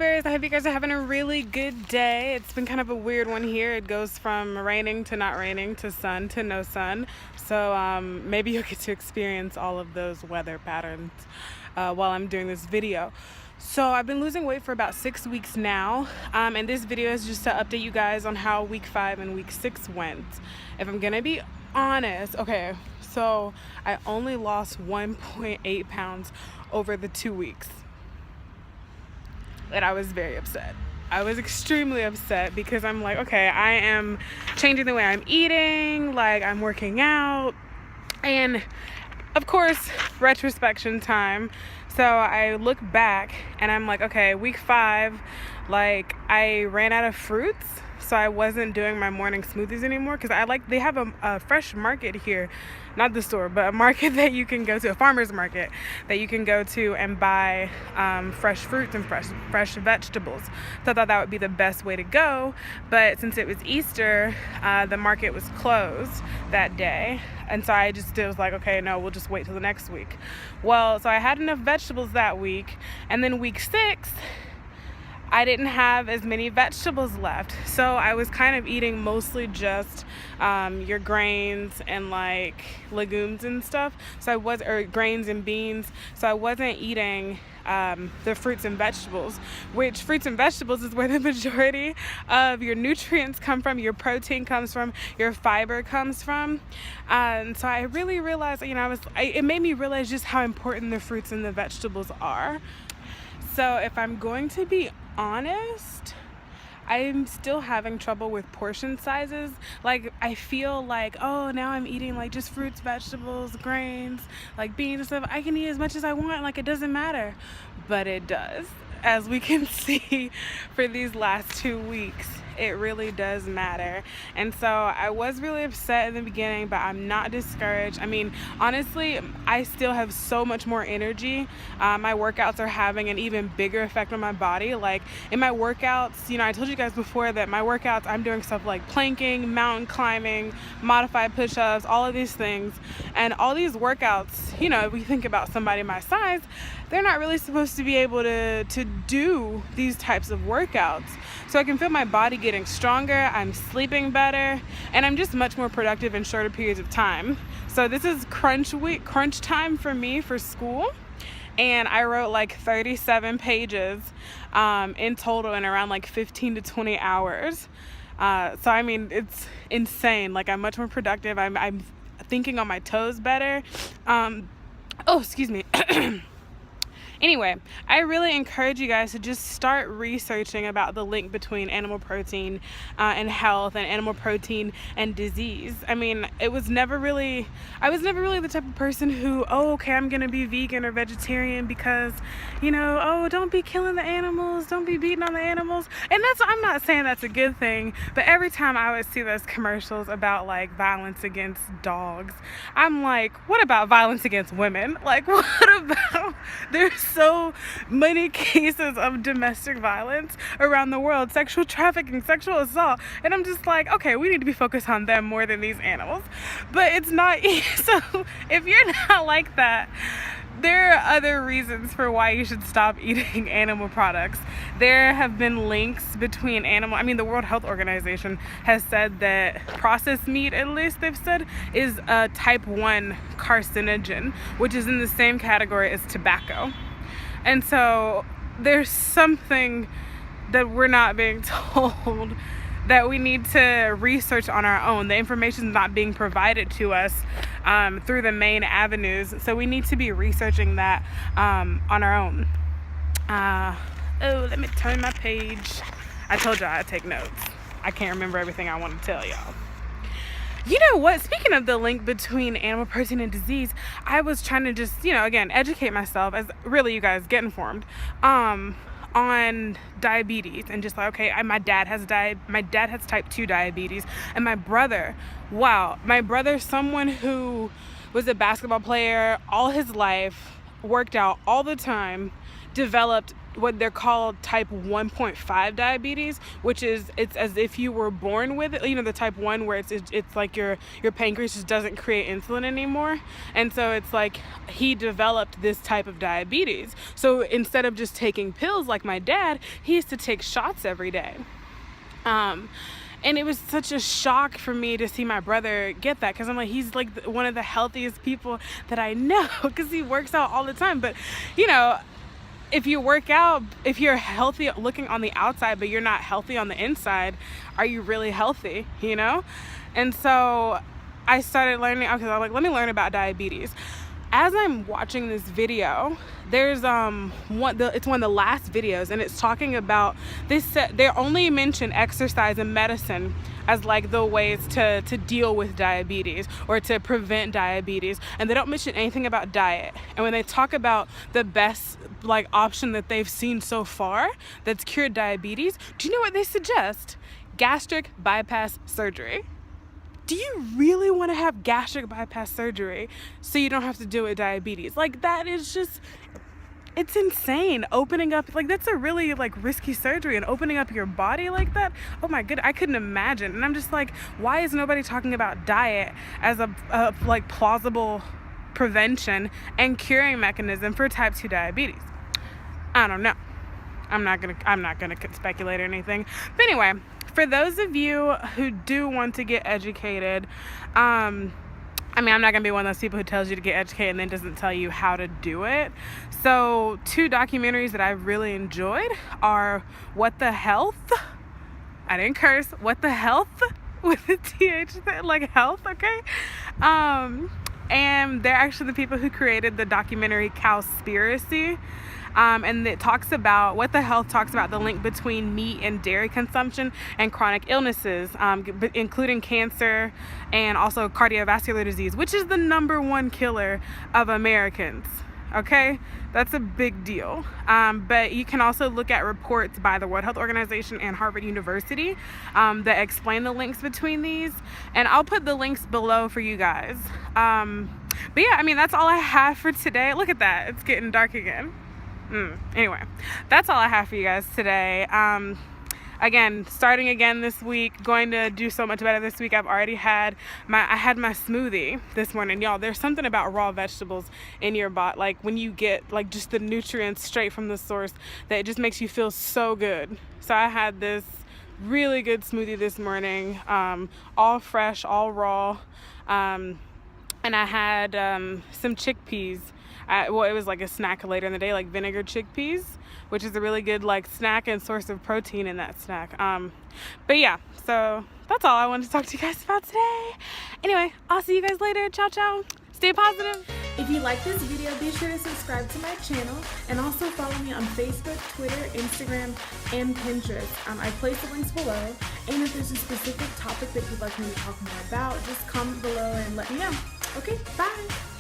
Cowspiracy. I hope you guys are having a really good day. It's been kind of a weird one here. It goes from raining to not raining to sun to no sun. So maybe you'll get to experience all of those weather patterns while I'm doing this video. So I've been losing weight for about 6 weeks now, and this video is just to update you guys on how week 5 and week 6 went. If I'm gonna be honest, okay, so I only lost 1.8 pounds over the 2 weeks. And I was very upset. I was extremely upset because I'm like, okay, I am changing the way I'm eating, like I'm working out, and of course, retrospection time. So I look back and I'm like, okay, week 5, like I ran out of fruits. So I wasn't doing my morning smoothies anymore because they have a fresh market here, not the store, but a market that you can go to, a farmer's market that you can go to and buy fresh fruits and fresh vegetables. So I thought that would be the best way to go, but since it was Easter, the market was closed that day, and so I just was like, okay, no, we'll just wait till the next week. Well, so I had enough vegetables that week, and then week 6, I didn't have as many vegetables left, so I was kind of eating mostly just your grains and like legumes and stuff. Or grains and beans. So I wasn't eating the fruits and vegetables, which fruits and vegetables is where the majority of your nutrients come from, your protein comes from, your fiber comes from. And so I really realized, it made me realize just how important the fruits and the vegetables are. So if I'm going to be honest, I'm still having trouble with portion sizes. Like I feel like, oh, now I'm eating like just fruits, vegetables, grains, like beans and stuff. I can eat as much as I want, like it doesn't matter. But it does. As we can see for these last 2 weeks, it really does matter. And so I was really upset in the beginning, but I'm not discouraged. I mean, honestly, I still have so much more energy. My workouts are having an even bigger effect on my body. Like in my workouts, I told you guys before that my workouts, I'm doing stuff like planking, mountain climbing, modified push-ups, all of these things. And all these workouts, if we think about somebody my size, they're not really supposed to be able to do these types of workouts. So I can feel my body getting stronger, I'm sleeping better, and I'm just much more productive in shorter periods of time. So this is crunch time for me for school. And I wrote like 37 pages in total in around like 15 to 20 hours. So I mean, it's insane. Like I'm much more productive. I'm thinking on my toes better. Excuse me. Anyway, I really encourage you guys to just start researching about the link between animal protein and health, and animal protein and disease. I mean, I was never really the type of person who, I'm gonna be vegan or vegetarian because, don't be killing the animals, don't be beating on the animals. And I'm not saying that's a good thing, but every time I would see those commercials about like violence against dogs, I'm like, what about violence against women? Like, what about, there's so many cases of domestic violence around the world, sexual trafficking, sexual assault, and I'm just like, okay, we need to be focused on them more than these animals. But it's not. So if you're not like that, there are other reasons for why you should stop eating animal products. There have been links between the World Health Organization has said that processed meat, at least they've said, is a type 1 carcinogen, which is in the same category as tobacco. And so there's something that we're not being told that we need to research on our own. The information is not being provided to us through the main avenues, so we need to be researching that on our own. Let me turn my page. I told y'all I'd take notes. I can't remember everything I want to tell y'all. You know what? Speaking of the link between animal protein and disease, I was trying to just, again, educate myself, as really you guys get informed, on diabetes, and just like, okay, my dad has type 2 diabetes, and my brother, someone who was a basketball player all his life, worked out all the time, developed what they're called type 1.5 diabetes, which is, it's as if you were born with it, you know, the type 1 where it's like your pancreas just doesn't create insulin anymore. And so it's like he developed this type of diabetes. So instead of just taking pills like my dad, he used to take shots every day. And it was such a shock for me to see my brother get that, because I'm like, he's like one of the healthiest people that I know, because he works out all the time. But you know, if you work out, if you're healthy looking on the outside but you're not healthy on the inside, are you really healthy, you know? And so I started learning, okay, I'm like, let me learn about diabetes. As I'm watching this video, there's it's one of the last videos, and it's talking about this. They only mention exercise and medicine as like the ways to deal with diabetes or to prevent diabetes, and they don't mention anything about diet. And when they talk about the best like option that they've seen so far that's cured diabetes, do you know what they suggest? Gastric bypass surgery. Do you really want to have gastric bypass surgery so you don't have to deal with diabetes? Like, that is just, it's insane. Opening up, like, that's a really like risky surgery, and opening up your body like that, oh my goodness, I couldn't imagine. And I'm just like, why is nobody talking about diet as a like plausible prevention and curing mechanism for type 2 diabetes? I don't know. I'm not gonna speculate or anything. But anyway, for those of you who do want to get educated, I mean, I'm not gonna be one of those people who tells you to get educated and then doesn't tell you how to do it. So 2 documentaries that I've really enjoyed are What the Health? I didn't curse. What the Health? With the TH, like health, okay? And they're actually the people who created the documentary Cowspiracy. And it talks about, What the Health talks about the link between meat and dairy consumption and chronic illnesses, including cancer and also cardiovascular disease, which is the #1 killer of Americans. Okay, that's a big deal. But you can also look at reports by the World Health Organization and Harvard University that explain the links between these. And I'll put the links below for you guys. But yeah, I mean, that's all I have for today. Look at that. It's getting dark again. Anyway, that's all I have for you guys today. Again, starting again this week, going to do so much better this week. I've already had my smoothie this morning. Y'all, there's something about raw vegetables in your body, like when you get like just the nutrients straight from the source, that it just makes you feel so good. So I had this really good smoothie this morning, all fresh, all raw, and I had some chickpeas. Well, it was like a snack later in the day, like vinegar chickpeas, which is a really good like snack and source of protein in that snack. But yeah, so that's all I wanted to talk to you guys about today. Anyway, I'll see you guys later. Ciao, ciao. Stay positive. If you like this video, be sure to subscribe to my channel and also follow me on Facebook, Twitter, Instagram, and Pinterest. I place the links below. And if there's a specific topic that you'd like me to talk more about, just comment below and let me know. Okay, bye.